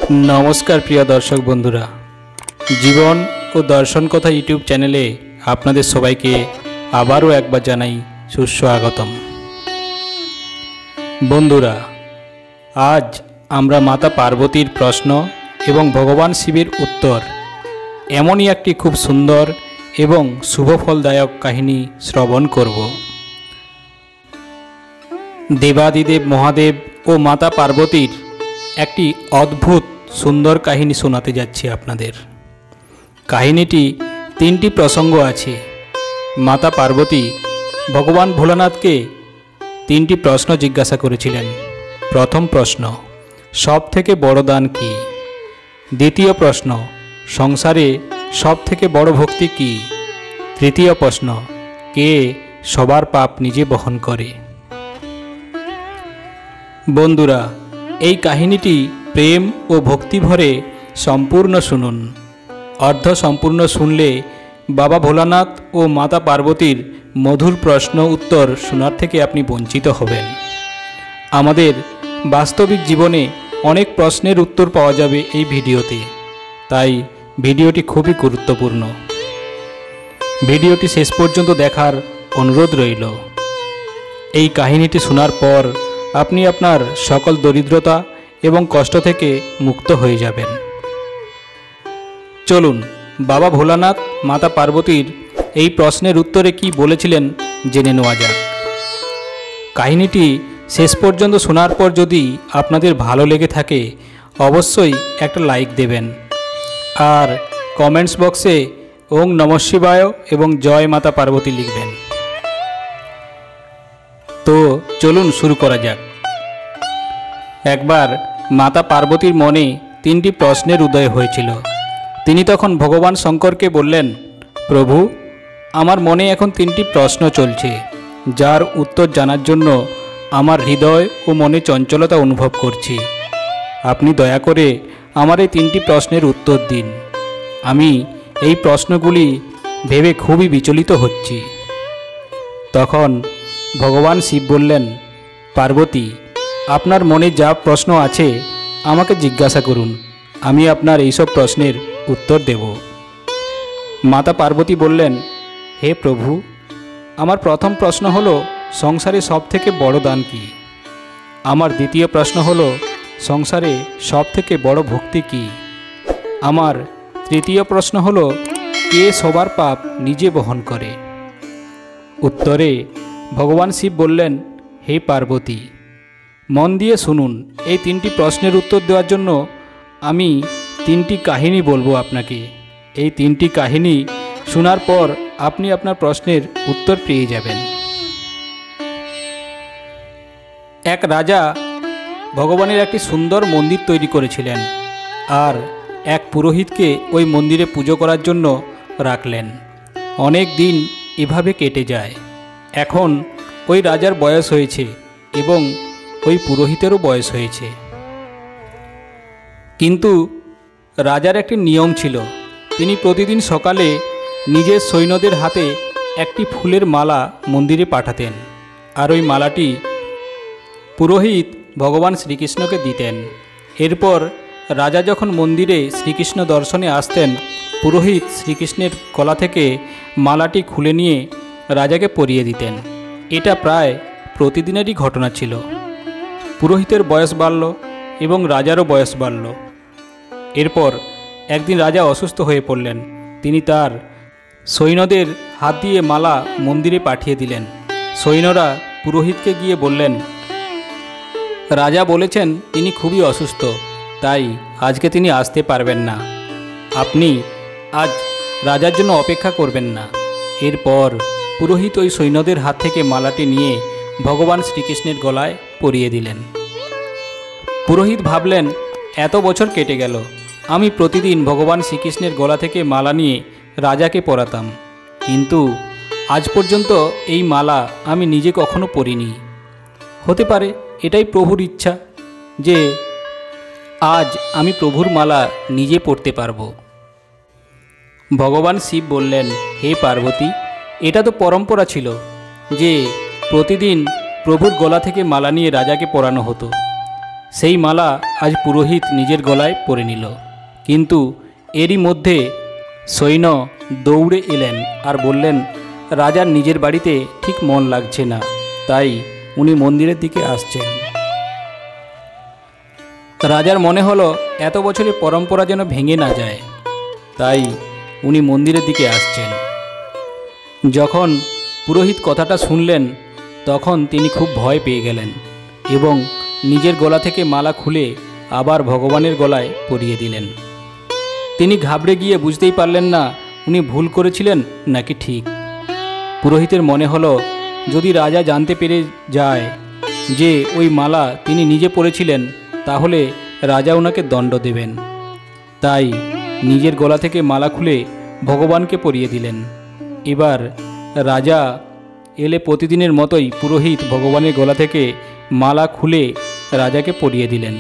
नमस्कार प्रिय दर्शक बंधुरा जीवन और दर्शन कथा यूट्यूब चैनेले आपनादेर सबाइके आबारो एकबार जानाई सुस्वागतम। बंधुरा आज आमरा माता पार्वतीर प्रश्न एवं भगवान शिवेर उत्तर एमनई एकटी खूब सुंदर एवं शुभफलदायक काहिनी श्रवण करब। देवादिदेव महादेव और माता पार्वतीर एकटी अद्भुत सुंदर काहिनी शोनाते जाच्छी आपनादेर। काहिनीटी तीनटी प्रसंग आछे। माता पार्वती भगवान भोलानाथ के तीनटी प्रश्न जिज्ञासा करेछिलेन। प्रथम प्रश्न, सबथेके बड़ दान की? द्वितीय प्रश्न, संसारे सबथेके बड़ भक्ति की? तृतीय प्रश्न, के सबार पाप निजे बहन करे? बंधुरा এই কাহিনীটি প্রেম ও ভক্তি ভরে সম্পূর্ণ শুনুন। অর্ধ সম্পূর্ণ শুনলে বাবা ভোলানাথ ও মাতা পার্বতীর মধুর প্রশ্ন উত্তর শোনার থেকে আপনি বঞ্চিত হবেন। আমাদের বাস্তবিক জীবনে অনেক প্রশ্নের উত্তর পাওয়া যাবে এই ভিডিওতে, তাই ভিডিওটি খুবই গুরুত্বপূর্ণ। ভিডিওটি শেষ পর্যন্ত দেখার অনুরোধ রইল। এই কাহিনীটি শোনার পর আপনি আপনার সকল দরিদ্রতা এবং কষ্ট থেকে মুক্ত হয়ে যাবেন। চলুন বাবা ভোলানাথ মাতা পার্বতীর এই প্রশ্নের উত্তরে কি বলেছিলেন জেনে নেওয়া যাক। কাহিনীটি শেষ পর্যন্ত শোনার পর যদি আপনাদের ভালো লেগে থাকে অবশ্যই একটা লাইক দেবেন আর কমেন্টস বক্সে ওং নমঃ শিবায় এবং জয় মাতা পার্বতী লিখবেন। তো চলুন শুরু করা যাক। একবার মাতা পার্বতীর মনে তিনটি প্রশ্নের উদয় হয়েছিল। তিনি তখন ভগবান শঙ্করকে বললেন, প্রভু, আমার মনে এখন তিনটি প্রশ্ন চলছে, যার উত্তর জানার জন্য আমার হৃদয় ও মনে চঞ্চলতা অনুভব করছি। আপনি দয়া করে আমার এই তিনটি প্রশ্নের উত্তর দিন। আমি এই প্রশ্নগুলি ভেবে খুবই বিচলিত হচ্ছি। তখন ভগবান শিব বললেন, পার্বতী, আপনার মনে যা প্রশ্ন আছে আমাকে জিজ্ঞাসা করুন, আমি আপনার এইসব প্রশ্নের উত্তর দেব। মাতা পার্বতী বললেন, হে প্রভু, আমার প্রথম প্রশ্ন হলো সংসারে সবথেকে বড় দান কি? আমার দ্বিতীয় প্রশ্ন হলো সংসারে সবথেকে বড় ভক্তি কি? আমার তৃতীয় প্রশ্ন হলো কে সবার পাপ নিজে বহন করে? উত্তরে ভগবান শিব বললেন, হে পার্বতী, মন দিয়ে শুনুন। এই তিনটি প্রশ্নের উত্তর দেওয়ার জন্য আমি তিনটি কাহিনী বলবো আপনাকে। এই তিনটি কাহিনী শোনার পর আপনি আপনার প্রশ্নের উত্তর পেয়ে যাবেন। এক রাজা ভগবানের একটি সুন্দর মন্দির তৈরি করেছিলেন আর এক পুরোহিতকে ওই মন্দিরে পুজো করার জন্য রাখলেন। অনেক দিন এভাবে কেটে যায়। এখন ওই রাজার বয়স হয়েছে এবং ওই পুরোহিতেরও বয়স হয়েছে। কিন্তু রাজার একটি নিয়ম ছিল, তিনি প্রতিদিন সকালে নিজের সৈন্যদের হাতে একটি ফুলের মালা মন্দিরে পাঠাতেন আর ওই মালাটি পুরোহিত ভগবান শ্রীকৃষ্ণকে দিতেন। এরপর রাজা যখন মন্দিরে শ্রীকৃষ্ণ দর্শনে আসতেন, পুরোহিত শ্রীকৃষ্ণের গলা থেকে মালাটি খুলে নিয়ে রাজাকে পরিয়ে দিতেন। এটা প্রায় প্রতিদিনেরই ঘটনা ছিল। পুরোহিতের বয়স বাড়ল এবং রাজারও বয়স বাড়ল। এরপর একদিন রাজা অসুস্থ হয়ে পড়লেন। তিনি তার সৈন্যদের হাত দিয়ে মালা মন্দিরে পাঠিয়ে দিলেন। সৈন্যরা পুরোহিতকে গিয়ে বললেন, রাজা বলেছেন তিনি খুবই অসুস্থ, তাই আজকে তিনি আসতে পারবেন না। আপনি আজ রাজার জন্য অপেক্ষা করবেন না। এরপর পুরোহিত ওই সৈন্যদের হাত থেকে মালাটি নিয়ে ভগবান শ্রীকৃষ্ণের গলায় পরিয়ে দিলেন। পুরোহিত ভাবলেন, এত বছর কেটে গেল, আমি প্রতিদিন ভগবান শ্রীকৃষ্ণের গলা থেকে মালা নিয়ে রাজাকে পরাতাম, কিন্তু আজ পর্যন্ত এই মালা আমি নিজে কখনো পরিনি। হতে পারে এটাই প্রভুর ইচ্ছা যে আজ আমি প্রভুর মালা নিজে পরতে পারব। ভগবান শিব বললেন, হে পার্বতী, এটা তো পরম্পরা ছিল যে প্রতিদিন প্রভুর গলা থেকে মালা নিয়ে রাজাকে পরানো হতো। সেই মালা আজ পুরোহিত নিজের গলায় পরে নিল। কিন্তু এরই মধ্যে সৈন্য দৌড়ে এলেন আর বললেন, রাজার নিজের বাড়িতে ঠিক মন লাগছে না, তাই উনি মন্দিরের দিকে আসছেন। রাজার মনে হলো এত বছরের পরম্পরা যেন ভেঙে না যায়, তাই উনি মন্দিরের দিকে আসছেন। যখন পুরোহিত কথাটা শুনলেন তখন তিনি খুব ভয় পেয়ে গেলেন এবং নিজের গলা থেকে মালা খুলে আবার ভগবানের গলায় পরিয়ে দিলেন। তিনি ঘাবড়ে গিয়ে বুঝতেই পারলেন না উনি ভুল করেছিলেন নাকি ঠিক। পুরোহিতের মনে হলো যদি রাজা জানতে পেরে যায় যে ওই মালা তিনি নিজে পরেছিলেন তাহলে রাজা ওনাকে দণ্ড দেবেন। তাই নিজের গলা থেকে মালা খুলে ভগবানকে পরিয়ে দিলেন। এবার রাজা এলে প্রতিদিনের মতোই পুরোহিত ভগবানের গলা থেকে মালা খুলে রাজাকে পরিয়ে দিলেন।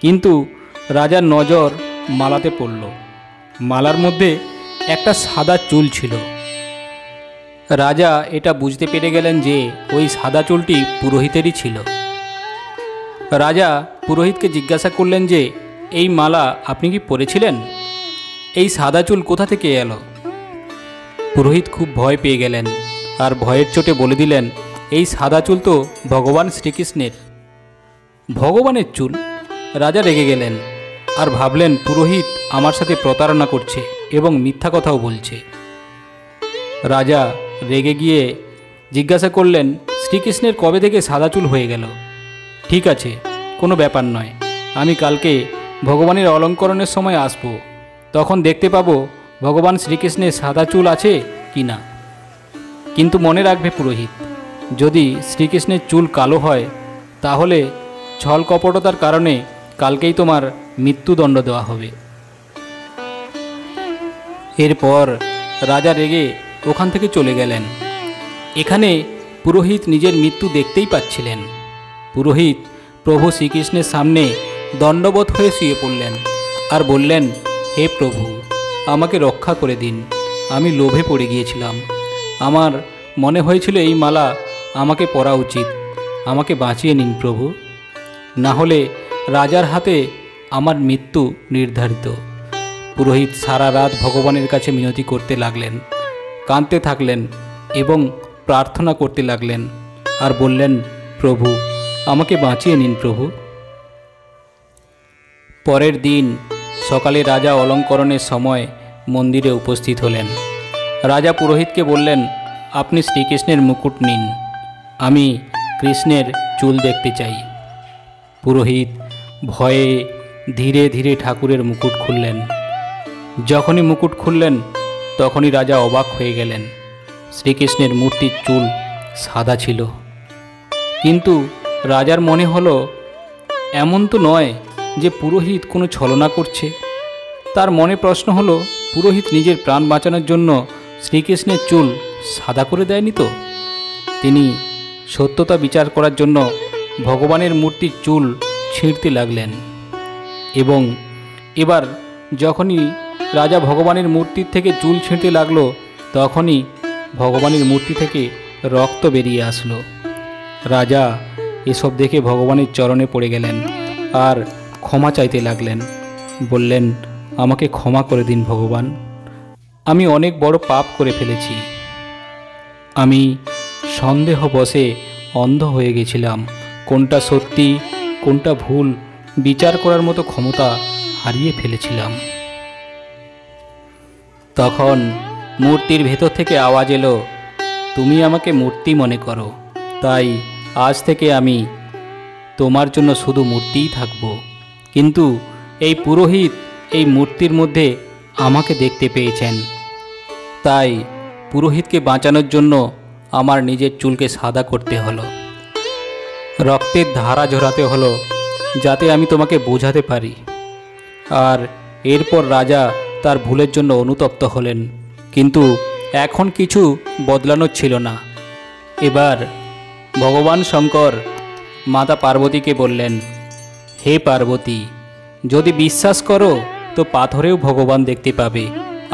কিন্তু রাজার নজর মালাতে পড়ল। মালার মধ্যে একটা সাদা চুল ছিল। রাজা এটা বুঝতে পেরে গেলেন যে ওই সাদা চুলটি পুরোহিতেরই ছিল। রাজা পুরোহিতকে জিজ্ঞাসা করলেন যে এই মালা আপনি কি পরেছিলেন? এই সাদা চুল কোথা থেকে এলো? পুরোহিত খুব ভয় পেয়ে গেলেন আর ভয়ের চোটে বলে দিলেন, এই সাদা চুল তো ভগবান শ্রীকৃষ্ণের। ভগবানের চুল? রাজা রেগে গেলেন আর ভাবলেন পুরোহিত আমার সাথে প্রতারণা করছে এবং মিথ্যা কথাও বলছে। রাজা রেগে গিয়ে জিজ্ঞাসা করলেন, শ্রীকৃষ্ণের কবে থেকে সাদা চুল হয়ে গেল? ঠিক আছে, কোনো ব্যাপার নয়, আমি কালকে ভগবানের অলঙ্করণের সময় আসব, তখন দেখতে পাবো ভগবান শ্রীকৃষ্ণের সাদা চুল আছে কি না। কিন্তু মনে রাখবে পুরোহিত, যদি শ্রীকৃষ্ণের চুল কালো হয় তাহলে ছল কপটতার কারণে কালকেই তোমার মৃত্যুদণ্ড দেওয়া হবে। এরপর রাজা রেগে ওখান থেকে চলে গেলেন। এখানে পুরোহিত নিজের মৃত্যু দেখতেই পাচ্ছিলেন। পুরোহিত প্রভু শ্রীকৃষ্ণের সামনে দণ্ডবৎ হয়ে শুয়ে পড়লেন আর বললেন, হে প্রভু, আমাকে রক্ষা করে দিন, আমি লোভে পড়ে গিয়েছিলাম। আমার মনে হয়েছিল এই মালা আমাকে পরা উচিত, আমাকে বাঁচিয়ে নিন প্রভু, না হলে রাজার হাতে আমার মৃত্যু নির্ধারিত। পুরোহিত সারা রাত ভগবানের কাছে মিনতি করতে লাগলেন, কাঁদতে থাকলেন এবং প্রার্থনা করতে লাগলেন আর বললেন, প্রভু, আমাকে বাঁচিয়ে নিন প্রভু। পরের দিন সকালে রাজা অলঙ্করণের সময় মন্দিরে উপস্থিত হলেন। রাজা পুরোহিতকে বললেন, আপনি শ্রীকৃষ্ণের মুকুট নিন, আমি কৃষ্ণের চুল দেখতে চাই। পুরোহিত ভয়ে ধীরে ধীরে ঠাকুরের মুকুট খুললেন। যখনই মুকুট খুললেন তখনই রাজা অবাক হয়ে গেলেন। শ্রীকৃষ্ণের মূর্তির চুল সাদা ছিল। কিন্তু রাজার মনে হলো এমন তো নয় যে পুরোহিত কোনো ছলনা করছে। তার মনে প্রশ্ন হলো, পুরোহিত নিজের প্রাণ বাঁচানোর জন্য শ্রীকৃষ্ণের চুল সাদা করে দেয়নি তো? তিনি সত্যতা বিচার করার জন্য ভগবানের মূর্তির চুল ছিঁড়তে লাগলেন এবং এবার যখনই রাজা ভগবানের মূর্তির থেকে চুল ছিঁড়তে লাগলো তখনই ভগবানের মূর্তি থেকে রক্ত বেরিয়ে আসলো। রাজা এসব দেখে ভগবানের চরণে পড়ে গেলেন আর ক্ষমা চাইতে লাগলেন। বললেন, আমাকে ক্ষমা করে দিন ভগবান, আমি অনেক বড় পাপ করে ফেলেছি। আমি সন্দেহবশে অন্ধ হয়ে গেছিলাম। কোনটা সত্যি কোনটা ভুল বিচার করার মতো ক্ষমতা হারিয়ে ফেলেছিলাম। তখন মূর্তির ভেতর থেকে আওয়াজ এলো, তুমি আমাকে মূর্তি মনে করো, তাই আজ থেকে আমি তোমার জন্য শুধু মূর্তিই থাকব। কিন্তু এই পুরোহিত এই মূর্তির মধ্যে আমাকে দেখতে পেয়েছেন, তাই পুরোহিতকে বাঁচানোর জন্য আমার নিজের চুলকে সাদা করতে হলো, রক্তের ধারা ঝরাতে হলো, যাতে আমি তোমাকে বোঝাতে পারি। আর এরপর রাজা তার ভুলের জন্য অনুতপ্ত হলেন। কিন্তু এখন কিছু বদলানোর ছিল না। এবার ভগবান শঙ্কর মাতা পার্বতীকে বললেন, হে পার্বতী, যদি বিশ্বাস করো তো পাথরেও ভগবান দেখতে পাবে,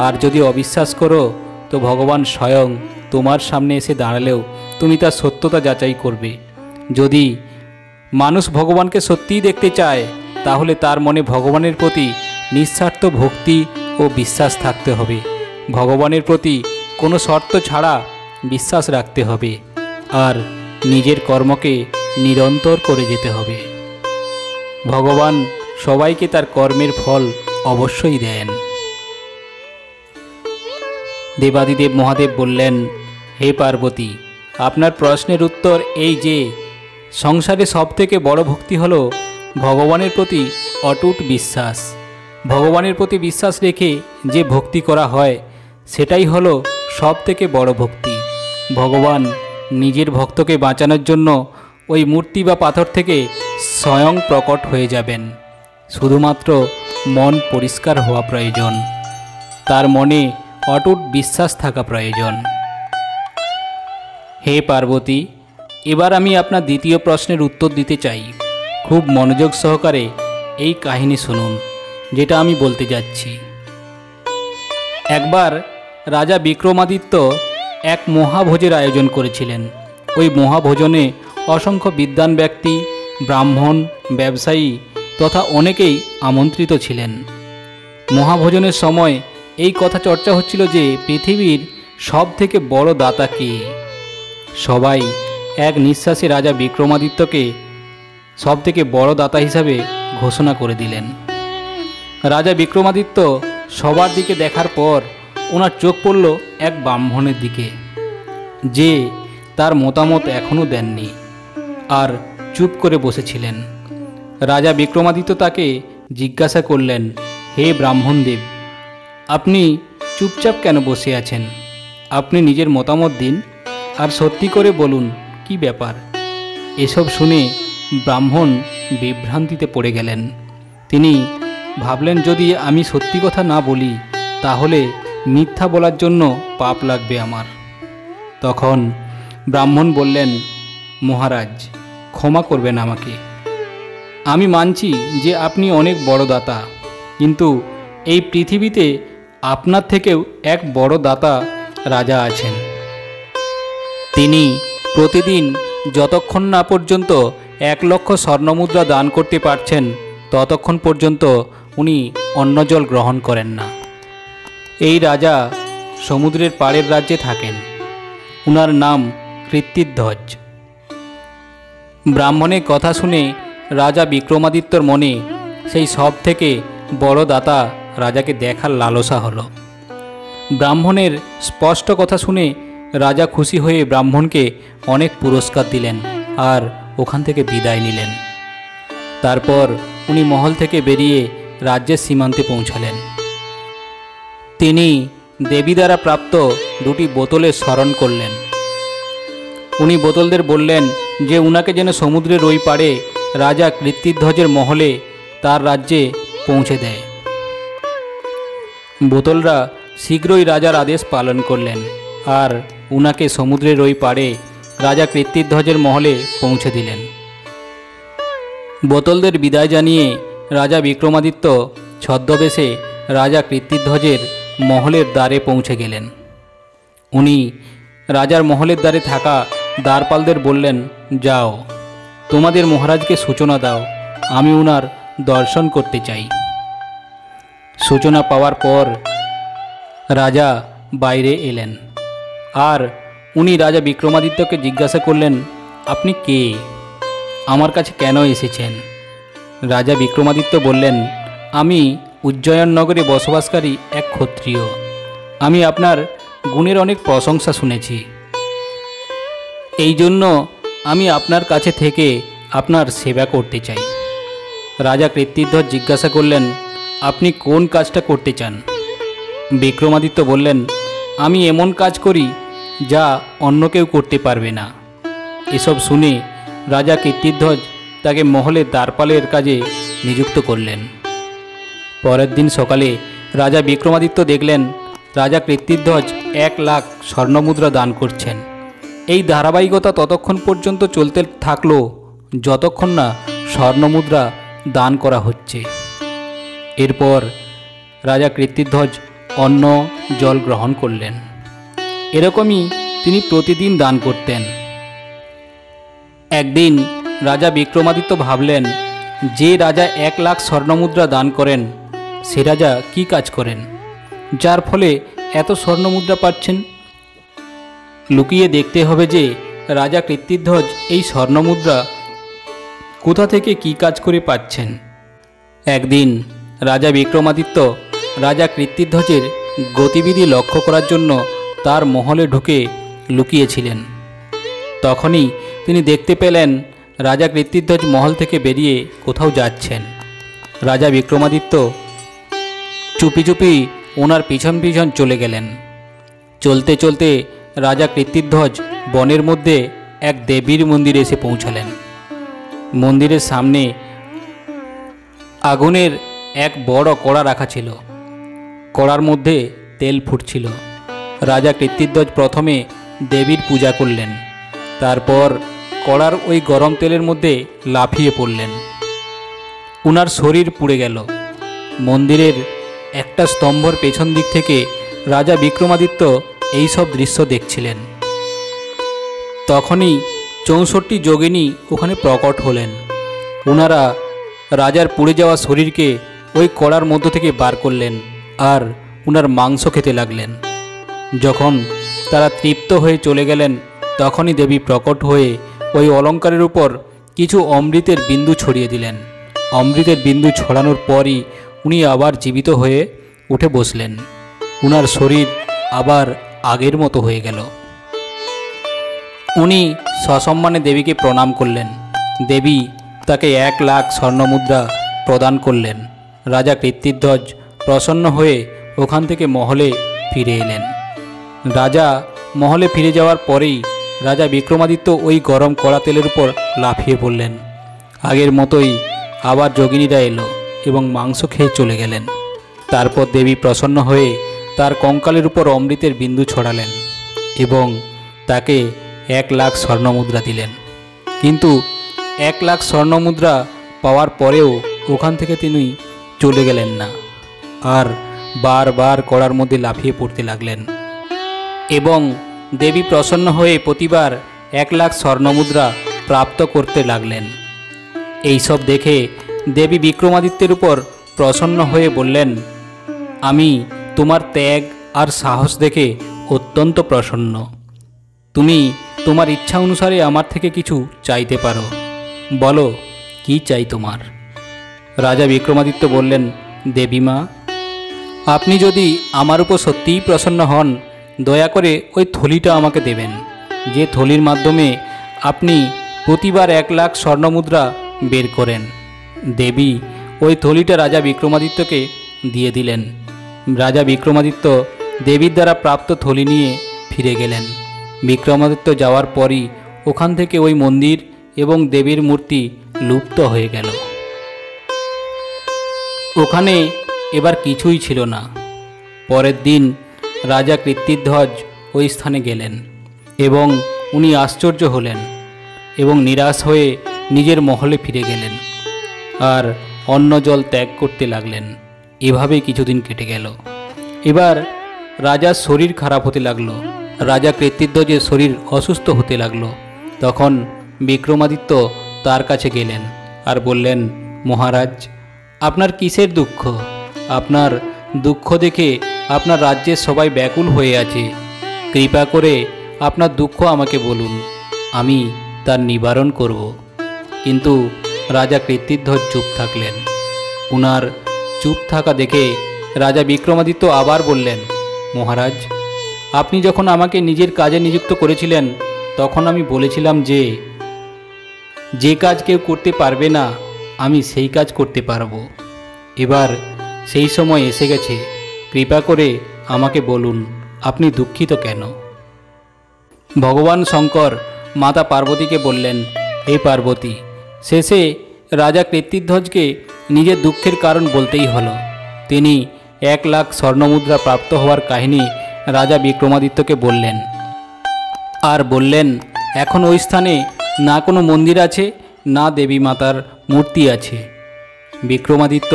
আর যদি অবিশ্বাস করো তো ভগবান স্বয়ং তোমার সামনে এসে দাঁড়ালেও তুমি তার সত্যতা যাচাই করবে। যদি মানুষ ভগবানকে সত্যিই দেখতে চায়, তাহলে তার মনে ভগবানের প্রতি নিঃস্বার্থ ভক্তি ও বিশ্বাস থাকতে হবে। ভগবানের প্রতি কোনো শর্ত ছাড়া বিশ্বাস রাখতে হবে আর নিজের কর্মকে নিরন্তর করে যেতে হবে। ভগবান সবাইকে তার কর্মের ফল অবশ্যই দেন। দেবাদিদেব মহাদেব বললেন, হে পার্বতী, আপনার প্রশ্নের উত্তর এই যে সংসারে সবথেকে বড় ভক্তি হল ভগবানের প্রতি অটুট বিশ্বাস। ভগবানের প্রতি বিশ্বাস রেখে যে ভক্তি করা হয় সেটাই হলো সবথেকে বড় ভক্তি। ভগবান নিজের ভক্তকে বাঁচানোর জন্য ওই মূর্তি বা পাথর থেকে স্বয়ং প্রকট হয়ে যাবেন। শুধুমাত্র মন পরিষ্কার হওয়া প্রয়োজন, তার মনে অটুট বিশ্বাস থাকা প্রয়োজন। হে পার্বতী, এবার আমি আপনার দ্বিতীয় প্রশ্নের উত্তর দিতে চাই। খুব মনোযোগ সহকারে এই কাহিনী শুনুন, যেটা আমি বলতে যাচ্ছি। একবার রাজা বিক্রমাদিত্য এক মহাভোজের আয়োজন করেছিলেন। ওই মহাভোজনে অসংখ্য বিদ্বান ব্যক্তি, ব্রাহ্মণ, ব্যবসায়ী তথা অনেকেই আমন্ত্রিত ছিলেন। মহাভোজনের সময় এই কথা চর্চা হচ্ছিল যে পৃথিবীর সবথেকে বড় দাতা কে। সবাই এক নিঃশ্বাসে রাজা বিক্রমাদিত্যকে সবথেকে বড় দাতা হিসাবে ঘোষণা করে দিলেন। রাজা বিক্রমাদিত্য সবার দিকে দেখার পর ওনার চোখ পড়ল এক ব্রাহ্মণের দিকে, যে তার মতামত এখনও দেননি আর চুপ করে বসেছিলেন। রাজা বিক্রমাদিত্য তাকে জিজ্ঞাসা করলেন, হে ব্রাহ্মণদেব, আপনি চুপচাপ কেন বসে আছেন? আপনি নিজের মতামত দিন আর সত্যি করে বলুন কি ব্যাপার। এসব শুনে ব্রাহ্মণ বিভ্রান্তিতে পড়ে গেলেন। তিনি ভাবলেন, যদি আমি সত্যি কথা না বলি তাহলে মিথ্যা বলার জন্য পাপ লাগবে আমার। তখন ব্রাহ্মণ বললেন, মহারাজ, ক্ষমা করবেন আমাকে। আমি মানছি যে আপনি অনেক বড় দাতা, কিন্তু এই পৃথিবীতে আপনার থেকেও এক বড় দাতা রাজা আছেন। তিনি প্রতিদিন যতক্ষণ না পর্যন্ত 1,00,000 স্বর্ণমুদ্রা দান করতে পারছেন ততক্ষণ পর্যন্ত উনি অন্ন জল গ্রহণ করেন না। এই রাজা সমুদ্রের পাড়ের রাজ্যে থাকেন। উনার নাম কৃত্তিধ্বজ। ব্রাহ্মণের কথা শুনে রাজা বিক্রমাদিত্যর মনে সেই সব থেকে বড় দাতা রাজাকে দেখার লালসা হলো। ব্রাহ্মণের স্পষ্ট কথা শুনে রাজা খুশি হয়ে ব্রাহ্মণকে অনেক পুরস্কার দিলেন আর ওখান থেকে বিদায় নিলেন। তারপর উনি মহল থেকে বেরিয়ে রাজ্যের সীমান্তে পৌঁছালেন। তিনি দেবী দ্বারা প্রাপ্ত 2টি বোতলের স্মরণ করলেন। উনি বোতলদের বললেন যে উনাকে যেন সমুদ্রের ওই পাড়ে রাজা কৃত্তিধ্বজের মহলে তার রাজ্যে পৌঁছে দেয়। বোতলরা শীঘ্রই রাজার আদেশ পালন করলেন আর উনাকে সমুদ্রের ওই পাড়ে রাজা কৃত্তিধ্বজের মহলে পৌঁছে দিলেন। বোতলদের বিদায় জানিয়ে রাজা বিক্রমাদিত্য ছদ্মবেশে রাজা কৃত্তিধ্বজের মহলের দ্বারে পৌঁছে গেলেন। উনি রাজার মহলের দ্বারে থাকা দ্বারপালদের বললেন, যাও, তোমাদের মহারাজকে সূচনা দাও, আমি উনার দর্শন করতে চাই। সূচনা পাওয়ার পর রাজা বাইরে এলেন আর উনি রাজা বিক্রমাদিত্যকে জিজ্ঞাসা করলেন, আপনি কে? আমার কাছে কেন এসেছেন? রাজা বিক্রমাদিত্য বললেন, আমি উজ্জয়ন নগরে বসবাসকারী এক ক্ষত্রিয়। আমি আপনার গুণের অনেক প্রশংসা শুনেছি। এই জন্য আমি আপনার কাছে থেকে আপনার সেবা করতে চাই। রাজা কৃত্তিধ্বজ জিজ্ঞাসা করলেন, আপনি কোন কাজটা করতে চান? বিক্রমাদিত্য বললেন, আমি এমন কাজ করি যা অন্য কেউ করতে পারবে না। এসব শুনে রাজা কৃত্তিধ্বজ তাকে মহলের দ্বারপালের কাজে নিযুক্ত করলেন। পরের দিন সকালে রাজা বিক্রমাদিত্য দেখলেন রাজা কৃত্তিধ্বজ 1,00,000 স্বর্ণমুদ্রা দান করছেন। এই ধারাবাহিকতা ততক্ষণ পর্যন্ত চলতে থাকলো যতক্ষণ না স্বর্ণমুদ্রা দান করা হচ্ছে। এরপর রাজা কৃত্তিধ্বজ অন্ন জল গ্রহণ করলেন। এরকমই তিনি প্রতিদিন দান করতেন। একদিন রাজা বিক্রমাদিত্য ভাবলেন, যে রাজা 1,00,000 স্বর্ণমুদ্রা দান করেন সে রাজা কী কাজ করেন যার ফলে এত স্বর্ণমুদ্রা পাচ্ছেন। লুকিয়ে দেখতে হবে যে রাজা কৃত্তিধ্বজ এই স্বর্ণমুদ্রা কোথা থেকে কী কাজ করে পাচ্ছেন। একদিন রাজা বিক্রমাদিত্য রাজা কৃত্তিধ্বজের গতিবিধি লক্ষ্য করার জন্য তার মহলে ঢুকে লুকিয়েছিলেন। তখনই তিনি দেখতে পেলেন রাজা কৃত্তিধ্বজ মহল থেকে বেরিয়ে কোথাও যাচ্ছেন। রাজা বিক্রমাদিত্য চুপি চুপি ওনার পিছন পিছন চলে গেলেন। চলতে চলতে রাজা কৃত্তিধ্বজ বনের মধ্যে এক দেবীর মন্দিরে এসে পৌঁছালেন। মন্দিরের সামনে আগুনের এক বড় কড়া রাখা ছিল। কড়ার মধ্যে তেল ফুটছিল। রাজা কৃত্তিধ্বজ প্রথমে দেবীর পূজা করলেন, তারপর কড়ার ওই গরম তেলের মধ্যে লাফিয়ে পড়লেন। উনার শরীর পুড়ে গেল। মন্দিরের একটা স্তম্ভর পেছন দিক থেকে রাজা বিক্রমাদিত্য এই সব দৃশ্য দেখছিলেন। তখনই 64 যোগিনী ওখানে প্রকট হলেন। ওনারা রাজার পুড়ে যাওয়া শরীরকে ওই কড়ার মধ্য থেকে বার করলেন আর ওনার মাংস খেতে লাগলেন। যখন তারা তৃপ্ত হয়ে চলে গেলেন তখনই দেবী প্রকট হয়ে ওই অলঙ্কারের উপর কিছু অমৃতের বিন্দু ছড়িয়ে দিলেন। অমৃতের বিন্দু ছড়ানোর পরই উনি আবার জীবিত হয়ে উঠে বসলেন। উনার শরীর আবার আগের মতো হয়ে গেল। উনি সসম্মানে দেবীকে প্রণাম করলেন। দেবী তাকে 1,00,000 স্বর্ণমুদ্রা প্রদান করলেন। রাজা কৃত্তিধ্বজ প্রসন্ন হয়ে ওখান থেকে মহলে ফিরে এলেন। রাজা মহলে ফিরে যাওয়ার পরেই রাজা বিক্রমাদিত্য ওই গরম কড়া তেলের উপর লাফিয়ে পড়লেন। আগের মতোই আবার যোগিনীরা এলো এবং মাংস খেয়ে চলে গেলেন। তারপর দেবী প্রসন্ন হয়ে তার কঙ্কালের উপর অমৃতের বিন্দু ছড়ালেন এবং তাকে 1,00,000 স্বর্ণমুদ্রা দিলেন। কিন্তু 1,00,000 স্বর্ণমুদ্রা পাওয়ার পরেও ওখান থেকে তিনি চলে গেলেন না, আর বারবার কড়ার মধ্যে লাফিয়ে পড়তে লাগলেন এবং দেবী প্রসন্ন হয়ে প্রতিবার 1,00,000 স্বর্ণমুদ্রা প্রাপ্ত করতে লাগলেন। এইসব দেখে দেবী বিক্রমাদিত্যের উপর প্রসন্ন হয়ে বললেন, আমি তোমার ত্যাগ আর সাহস দেখে অত্যন্ত প্রসন্ন। তুমি তোমার ইচ্ছা অনুসারে আমার থেকে কিছু চাইতে পারো। বলো কি চাই তোমার? রাজা বিক্রমাদিত্য বললেন, দেবী মা, আপনি যদি আমার উপর সত্যিই প্রসন্ন হন দয়া করে ওই থলিটা আমাকে দেবেন, যে থলির মাধ্যমে আপনি প্রতিবার 1,00,000 স্বর্ণমুদ্রা বের করেন। দেবী ওই থলিটা রাজা বিক্রমাদিত্যকে দিয়ে দিলেন। রাজা বিক্রমাদিত্য দেবীর দ্বারা প্রাপ্ত থলি নিয়ে ফিরে গেলেন। বিক্রমাদিত্য যাওয়ার পরই ওখান থেকে ওই মন্দির এবং দেবীর মূর্তি লুপ্ত হয়ে গেল। ওখানে এবার কিছুই ছিল না। পরের দিন রাজা কৃত্তিধ্বজ ওই স্থানে গেলেন এবং উনি আশ্চর্য হলেন এবং নিরাশ হয়ে নিজের মহলে ফিরে গেলেন আর অন্ন জল ত্যাগ করতে লাগলেন। এভাবেই কিছুদিন কেটে গেল। এবার রাজার শরীর খারাপ হতে লাগলো। রাজা কৃত্তিধ্বজের শরীর অসুস্থ হতে লাগলো। তখন বিক্রমাদিত্য তার কাছে গেলেন আর বললেন, মহারাজ, আপনার কিসের দুঃখ? আপনার দুঃখ দেখে আপনার রাজ্যের সবাই ব্যাকুল হয়ে আছে। কৃপা করে আপনার দুঃখ আমাকে বলুন, আমি তার নিবারণ করব। কিন্তু রাজা কৃত্তিধ্বজ চুপ থাকলেন। উনার চুপ থাকা দেখে রাজা বিক্রমাদিত্য আবার বললেন, মহারাজ, আপনি যখন আমাকে নিজের কাজে নিযুক্ত করেছিলেন তখন আমি বলেছিলাম যে কাজ কেউ করতে পারবে না আমি সেই কাজ করতে পারবো। এবার সেই সময় এসে গেছে। কৃপা করে আমাকে বলুন, আপনি দুঃখিত কেন? ভগবান শঙ্কর মাতা পার্বতীকে বললেন, হে পার্বতী, শেষে রাজা কৃত্তিধ্বজকে নিজের দুঃখের কারণ বলতেই হলো। তিনি 1,00,000 স্বর্ণমুদ্রা প্রাপ্ত হওয়ার কাহিনী রাজা বিক্রমাদিত্যকে বললেন আর বললেন, এখন ওই স্থানে না কোনো মন্দির আছে না দেবী মাতার মূর্তি আছে। বিক্রমাদিত্য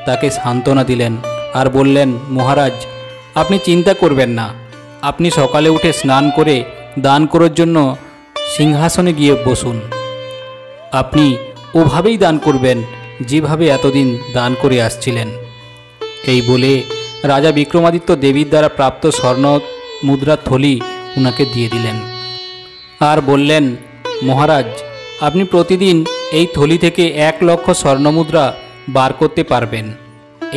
তাকে সান্ত্বনা দিলেন আর বললেন, মহারাজ, আপনি চিন্তা করবেন না। আপনি সকালে উঠে স্নান করে দান করার জন্য সিংহাসনে গিয়ে বসুন। আপনি ওভাবেই দান করবেন যেভাবে এতদিন দান করে আসছিলেন। এই বলে রাজা বিক্রমাদিত্য দেবীর দ্বারা প্রাপ্ত স্বর্ণ মুদ্রার থলি উনাকে দিয়ে দিলেন আর বললেন, মহারাজ, আপনি প্রতিদিন এই থলি থেকে 1,00,000 স্বর্ণমুদ্রা বার করতে পারবেন।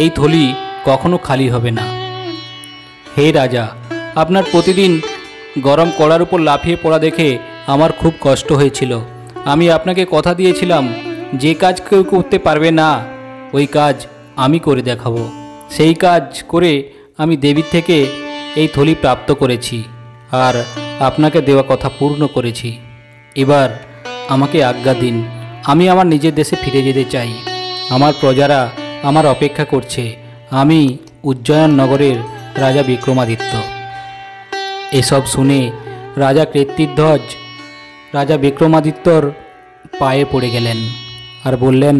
এই থলি কখনো খালি হবে না। হে রাজা, আপনার প্রতিদিন গরম কড়ার উপর লাফিয়ে পড়া দেখে আমার খুব কষ্ট হয়েছিল। আমি আপনাকে কথা দিয়েছিলাম, যে কাজ কেউ করতে পারবে না ওই কাজ আমি করে দেখাবো। সেই কাজ করে আমি দেবীর থেকে এই থলি প্রাপ্ত করেছি আর আপনাকে দেওয়া কথা পূর্ণ করেছি। এবার আমাকে আজ্ঞা দিন, আমি আমার নিজের দেশে ফিরে যেতে চাই। আমার প্রজারা আমার অপেক্ষা করছে। আমি উজ্জয়ন নগরের রাজা বিক্রমাদিত্য। এসব শুনে রাজা কীর্তিধ্বজ রাজা বিক্রমাদিত্যর পায়ে পড়ে গেলেন আর বললেন,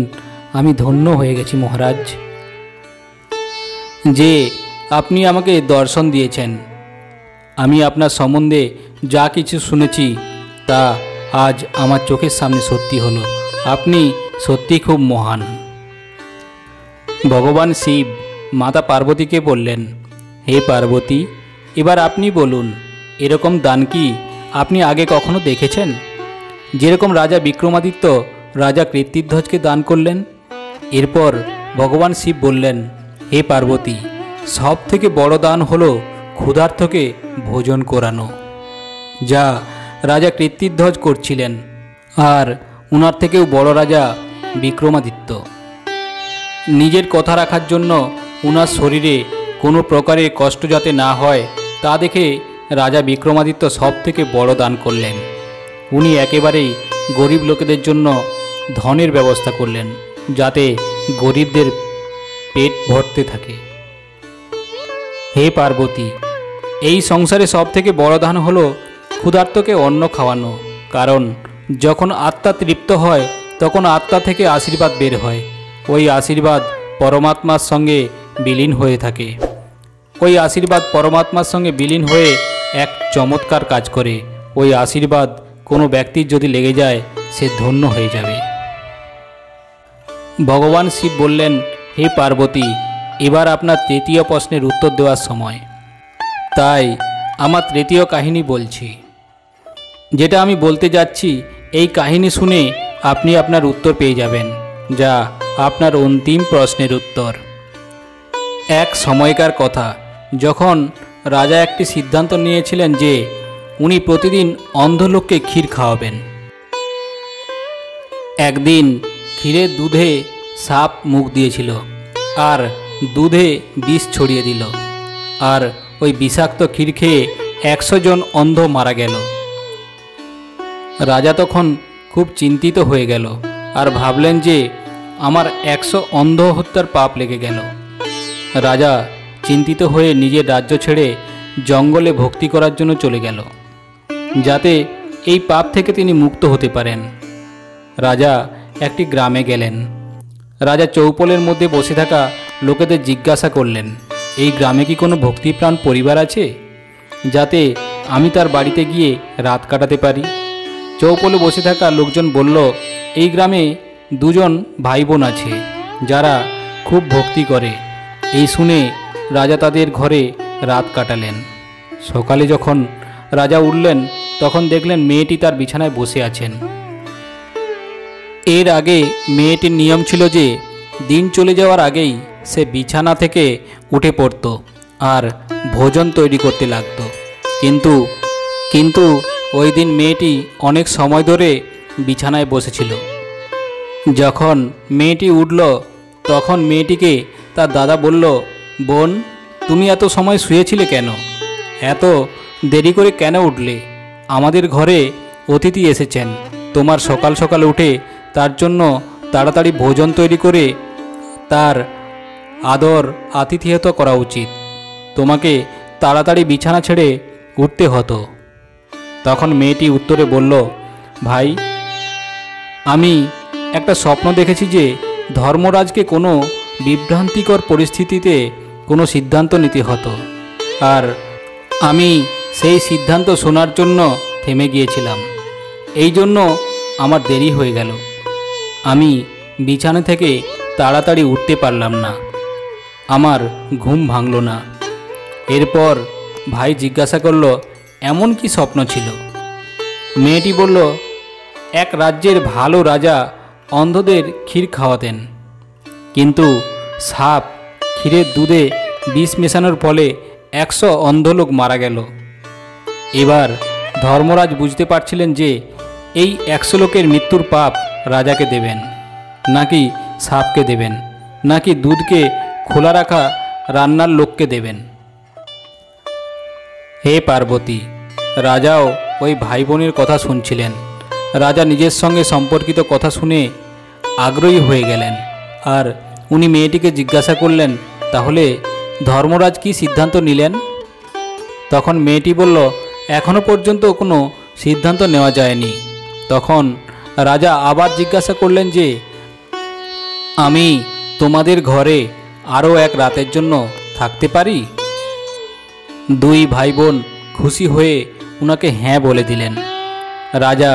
আমি ধন্য হয়ে গেছি মহারাজ, যে আপনি আমাকে দর্শন দিয়েছেন। আমি আপনার সম্বন্ধে যা কিছু শুনেছি তা আজ আমার চোখের সামনে সত্যি হলো। আপনি সত্যি খুব মহান। ভগবান শিব মাতা পার্বতীকে বললেন, হে পার্বতী, এবার আপনি বলুন, এরকম দান কি আপনি আগে কখনো দেখেছেন? যেরকম রাজা বিক্রমাদিত্য রাজা কীর্তিধ্বজকে দান করলেন। এরপর ভগবান শিব বললেন, হে পার্বতী, সব থেকে বড় দান হলো ক্ষুধার্তকে ভোজন করানো, যা রাজা কীর্তিধ্বজ করছিলেন। আর উনার থেকেও বড় রাজা বিক্রমাদিত্য। নিজের কথা রাখার জন্য উনার শরীরে কোনো প্রকারের কষ্ট যাতে না হয় তা দেখে রাজা বিক্রমাদিত্য সব থেকে বড় দান করলেন। উনি একেবারেই গরিব লোকেদের জন্য ধনের ব্যবস্থা করলেন, যাতে গরিবদের পেট ভরতে থাকে। হে পার্বতী, এই সংসারে সব থেকে বড় দান হলো ক্ষুধার্তকে অন্ন খাওয়ানো। কারণ যখন আত্মা তৃপ্ত হয় তখন আত্মা থেকে আশীর্বাদ বের হয়। ওই আশীর্বাদ পরমাত্মার সঙ্গে বিলীন হয়ে থাকে। ওই আশীর্বাদ পরমাত্মার সঙ্গে বিলীন হয়ে এক চমৎকার কাজ করে। ওই আশীর্বাদ কোনো ব্যক্তির যদি লেগে যায় সে ধন্য হয়ে যাবে। ভগবান শিব বললেন, হে পার্বতী, এবার আপনার তৃতীয় প্রশ্নের উত্তর দেওয়ার সময়। তাই আমার তৃতীয় কাহিনী বলছি। যেটা আমি বলতে যাচ্ছি, এই কাহিনী শুনে আপনি আপনার উত্তর পেয়ে যাবেন, যা আপনার অন্তিম প্রশ্নের উত্তর। এক সময়কার কথা, যখন রাজা একটি সিদ্ধান্ত নিয়েছিলেন যে উনি প্রতিদিন অন্ধ লোককে ক্ষীর খাওয়াবেন। একদিন ক্ষীরের দুধে সাপ মুখ দিয়েছিল আর দুধে বিষ ছড়িয়ে দিল, আর ওই বিষাক্ত ক্ষীর খেয়ে 100 জন অন্ধ মারা গেল। রাজা তখন খুব চিন্তিত হয়ে গেল আর ভাবলেন যে আমার 100 অন্ধ হত্যার পাপ লেগে গেল। রাজা চিন্তিত হয়ে নিজের রাজ্য ছেড়ে জঙ্গলে ভক্তি করার জন্য চলে গেল, যাতে এই পাপ থেকে তিনি মুক্ত হতে পারেন। রাজা একটি গ্রামে গেলেন। রাজা চৌপলের মধ্যে বসে থাকা লোকেদের জিজ্ঞাসা করলেন, এই গ্রামে কি কোনো ভক্তিপ্রাণ পরিবার আছে, যাতে আমি তার বাড়িতে গিয়ে রাত কাটাতে পারি? চৌপলে বসে থাকা লোকজন বলল, এই গ্রামে 2 জন ভাই বোন আছে যারা খুব ভক্তি করে। এই শুনে রাজা তাদের ঘরে রাত কাটালেন। সকালে যখন রাজা উঠলেন তখন দেখলেন মেয়েটি তার বিছানায় বসে আছেন। এর আগে মেয়েটির নিয়ম ছিল যে দিন চলে যাওয়ার আগেই সে বিছানা থেকে উঠে পড়ত আর ভোজন তৈরি করতে লাগতো। কিন্তু ওই দিন মেয়েটি অনেক সময় ধরে বিছানায় বসেছিল। যখন মেয়েটি উঠল তখন মেয়েটিকে তার দাদা বলল, বোন, তুমি এত সময় শুয়েছিলে কেন? এত দেরি করে কেন উঠলে? আমাদের ঘরে অতিথি এসেছেন। তোমার সকাল সকাল উঠে তার জন্য তাড়াতাড়ি ভোজন তৈরি করে তার আদর আতিথেয়ত করা উচিত। তোমাকে তাড়াতাড়ি বিছানা ছেড়ে উঠতে হতো। তখন মেয়েটি উত্তরে বলল, ভাই, আমি একটা স্বপ্ন দেখেছি যে ধর্মরাজকে কোনো বিভ্রান্তিকর পরিস্থিতিতে কোনো সিদ্ধান্ত নিতে হতো, আর আমি সেই সিদ্ধান্ত শোনার জন্য থেমে গিয়েছিলাম। এই জন্য আমার দেরি হয়ে গেল। আমি বিছানা থেকে তাড়াতাড়ি উঠতে পারলাম না, আমার ঘুম ভাঙল না। এরপর ভাই জিজ্ঞাসা করল, এমন কি স্বপ্ন ছিল? মেয়েটি বলল, এক রাজ্যের ভালো রাজা অন্ধদের ক্ষীর খাওয়াতেন, কিন্তু সাপ ক্ষীরের দুধে বিষ মেশানোর ফলে 100 অন্ধ লোক মারা গেল। এবার ধর্মরাজ বুঝতে পারছিলেন যে এই 100 লোকের মৃত্যুর পাপ রাজাকে দেবেন, নাকি সাপকে দেবেন, নাকি দুধকে খোলা রাখা রান্নার লোককে দেবেন। হে পার্বতী, রাজাও ওই ভাই বোনের কথা শুনছিলেন। রাজা নিজের সঙ্গে সম্পর্কিত কথা শুনে আগ্রহী হয়ে গেলেন, আর উনি মেয়েটিকে জিজ্ঞাসা করলেন, তাহলে ধর্মরাজ কি সিদ্ধান্ত নিলেন? তখন মেয়েটি বলল, এখনো পর্যন্ত কোনো সিদ্ধান্ত নেওয়া যায়নি। তখন রাজা আবার জিজ্ঞাসা করলেন যে, আমি তোমাদের ঘরে আরও এক রাতের জন্য থাকতে পারি? দুই ভাই বোন খুশি হয়ে উনাকে হ্যাঁ বলে দিলেন। রাজা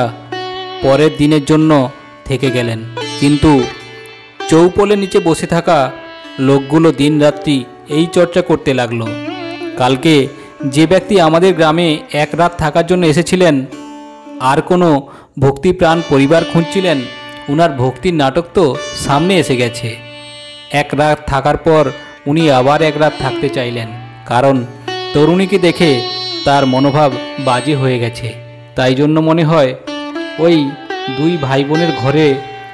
পরের দিনের জন্য থেকে গেলেন, কিন্তু চৌপলের নিচে বসে থাকা লোকগুলো দিনরাত্রি এই চর্চা করতে লাগলো, কালকে যে ব্যক্তি আমাদের গ্রামে এক রাত থাকার জন্য এসেছিলেন, আর কোনো ভক্তিপ্রাণ পরিবার খুঁজছিলেন, উনার ভক্তির নাটক তো সামনে এসে গেছে। এক রাত থাকার পর উনি আবার এক রাত থাকতে চাইলেন, কারণ তরুণীকে দেখে তার মনোভাব বাজে হয়ে গেছে। তাই জন্য মনে হয় ওই দুই ভাই বোনের ঘরে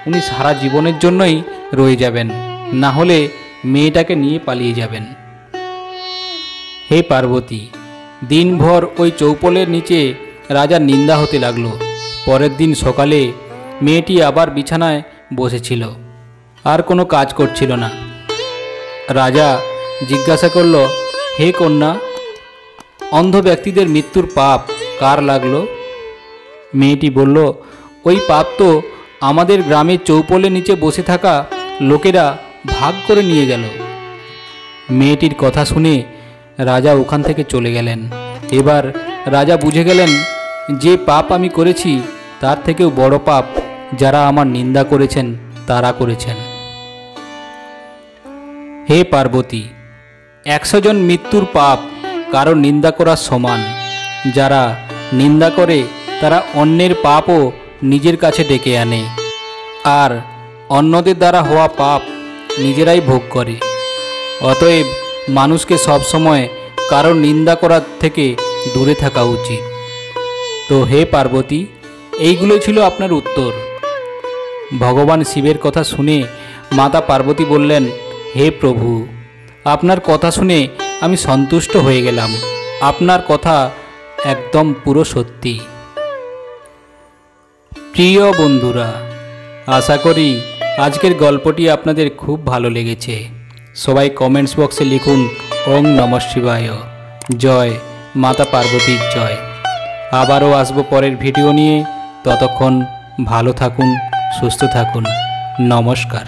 উনি সারা জীবনের জন্যই রয়ে যাবেন, না হলে মেয়েটাকে নিয়ে পালিয়ে যাবেন। হে পার্বতী, দিনভর ওই চৌপলের নিচে রাজার নিন্দা হতে লাগলো। পরের দিন সকালে মেয়েটি আবার বিছানায় বসেছিল, আর কোনো কাজ করছিল না। রাজা জিজ্ঞাসা করল, হে কন্যা, অন্ধ ব্যক্তিদের মৃত্যুর পাপ কার লাগলো? মেয়েটি বলল, ওই পাপ তো আমাদের গ্রামের চৌপলের নিচে বসে থাকা লোকেরা ভাগ করে নিয়ে গেল। মেয়েটির কথা শুনে রাজা ওখান থেকে চলে গেলেন। এবার রাজা বুঝে গেলেন যে পাপ আমি করেছি তার থেকেও বড় পাপ যারা আমার নিন্দা করেছেন তারা করেছেন। হে পার্বতী, 100 জন মৃত্যুর পাপ কারো নিন্দা করার সমান। যারা নিন্দা করে তারা অন্যের পাপও নিজের কাছে ডেকে আনে, আর অন্যদের দ্বারা হওয়া পাপ নিজেরাই ভোগ করে। অতএব মানুষকে সবসময় কারো নিন্দা করার থেকে দূরে থাকা উচিত। তো হে পার্বতী, এইগুলো ছিল আপনার উত্তর। ভগবান শিবের কথা শুনে মাতা পার্বতী বললেন, হে প্রভু, আপনার কথা শুনে আমি সন্তুষ্ট হয়ে গেলাম। আপনার কথা একদম পুরো সত্যি। প্রিয় বন্ধুরা, আশা করি আজকের গল্পটি আপনাদের খুব ভালো লেগেছে। সবাই কমেন্টস বক্সে লিখুন ওং নমঃ শিবায়, জয় মাতা পার্বতীর জয়। আবারও আসবো পরের ভিডিও নিয়ে। ততক্ষণ ভালো থাকুন, সুস্থ থাকুন। নমস্কার।